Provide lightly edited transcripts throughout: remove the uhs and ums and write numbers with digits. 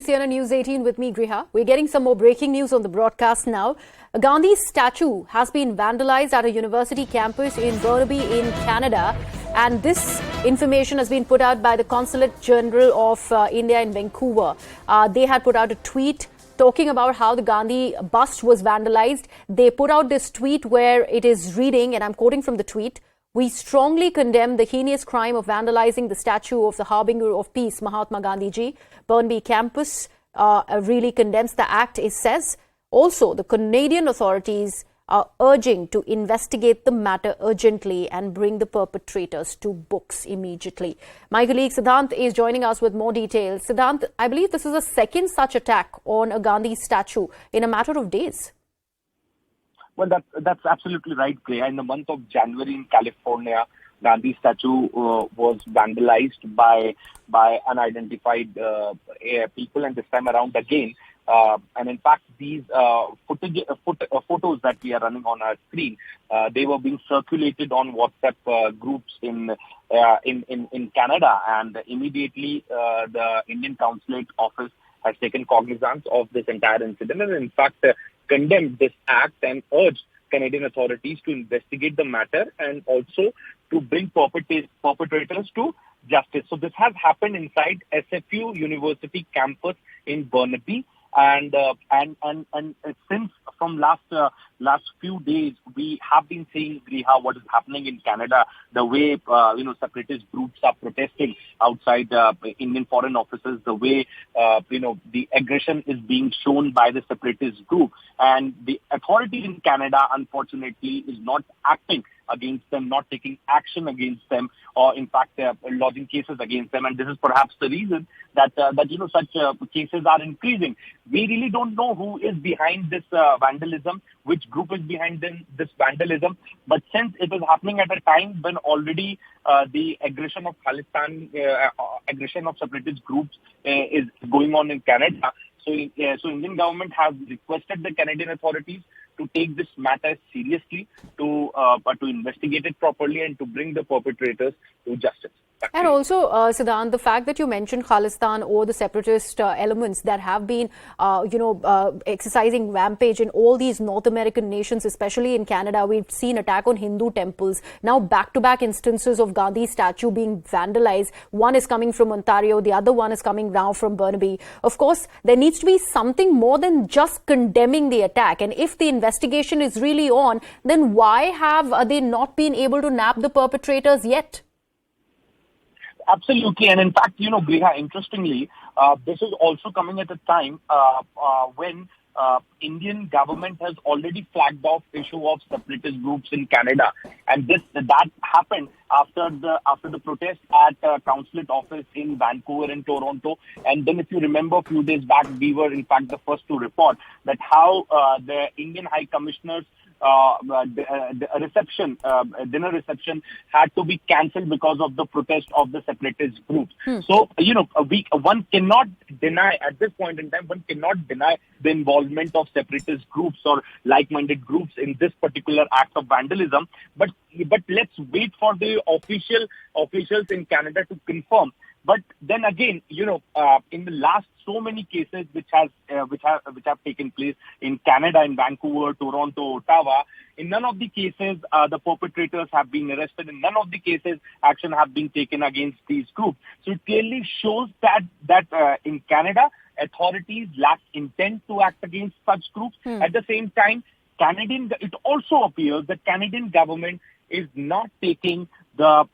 CNN News 18 with me, Griha. We're getting some more breaking news on the broadcast now. A Gandhi statue has been vandalized at a university campus in Burnaby in Canada. And this information has been put out by the Consulate General of India in Vancouver. They had put out a tweet talking about how the Gandhi bust was vandalized. They put out this tweet where it is reading, and I'm quoting from the tweet, "We strongly condemn the heinous crime of vandalizing the statue of the harbinger of peace, Mahatma Gandhi. Burnaby campus really condemns the act," it says. Also, the Canadian authorities are urging to investigate the matter urgently and bring the perpetrators to books immediately. My colleague Siddhant is joining us with more details. Siddhant, I believe this is a second such attack on a Gandhi statue in a matter of days. Well, that's absolutely right, Priya. In the month of January in California, Gandhi statue was vandalized by unidentified people, and this time around again. And in fact, these photos that we are running on our screen, they were being circulated on WhatsApp groups in Canada, and immediately the Indian Consulate Office has taken cognizance of this entire incident, and in fact condemned this act and urged Canadian authorities to investigate the matter and also to bring perpetrators to justice. So this has happened inside SFU University campus in Burnaby, and since from last few days we have been seeing, Griha, what is happening in Canada, the way separatist groups are protesting outside Indian foreign offices, the way the aggression is being shown by the separatist group, and the authorities in Canada unfortunately is not acting against them, not taking action against them, or in fact lodging cases against them. And this is perhaps the reason that such cases are increasing. We really don't know who is behind this vandalism, which group is behind this vandalism. But since it is happening at a time when already the aggression of Khalistan, aggression of separatist groups is going on in Canada, so Indian government has requested the Canadian authorities to take this matter seriously, to investigate it properly, and to bring the perpetrators to justice. And also, Siddhant, the fact that you mentioned Khalistan or the separatist elements that have been, exercising rampage in all these North American nations, especially in Canada. We've seen attack on Hindu temples. Now, back-to-back instances of Gandhi statue being vandalized. One is coming from Ontario. The other one is coming now from Burnaby. Of course, there needs to be something more than just condemning the attack. And if the investigation is really on, then why have they not been able to nab the perpetrators yet? Absolutely. And in fact, Griha, interestingly, this is also coming at a time when Indian government has already flagged off issue of separatist groups in Canada. And that happened after the protest at Consulate Office in Vancouver and Toronto. And then if you remember a few days back, we were in fact the first to report that how the Indian High Commissioner's dinner reception had to be cancelled because of the protest of the separatist groups. So, one cannot deny, at this point in time, one cannot deny the involvement of separatist groups or like-minded groups in this particular act of vandalism. But let's wait for the officials in Canada to confirm. But then again, in the last so many cases which have taken place in Canada, in Vancouver, Toronto, Ottawa, in none of the cases the perpetrators have been arrested. In none of the cases action have been taken against these groups. So it clearly shows that in Canada authorities lack intent to act against such groups. At the same time, it also appears that Canadian government is not taking the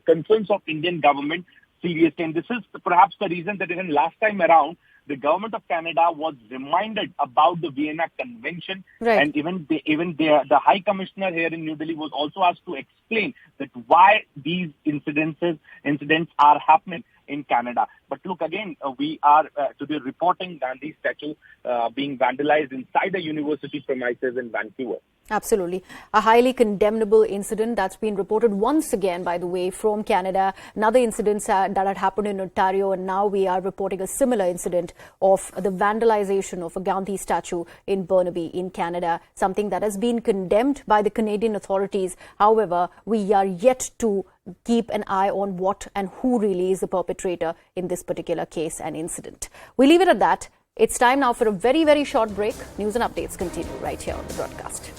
concerns of Indian government seriously, and this is perhaps the reason that even last time around the government of Canada was reminded about the Vienna Convention, right. And even the High Commissioner here in New Delhi was also asked to explain that why these incidents are happening in Canada. But look, again, we are today reporting Gandhi statue being vandalized inside the university premises in Vancouver. Absolutely. A highly condemnable incident that's been reported once again, by the way, from Canada. Another incident that had happened in Ontario, and now we are reporting a similar incident of the vandalization of a Gandhi statue in Burnaby in Canada, something that has been condemned by the Canadian authorities. However, we are yet to keep an eye on what and who really is the perpetrator in this particular case and incident. We leave it at that. It's time now for a very, very short break. News and updates continue right here on the broadcast.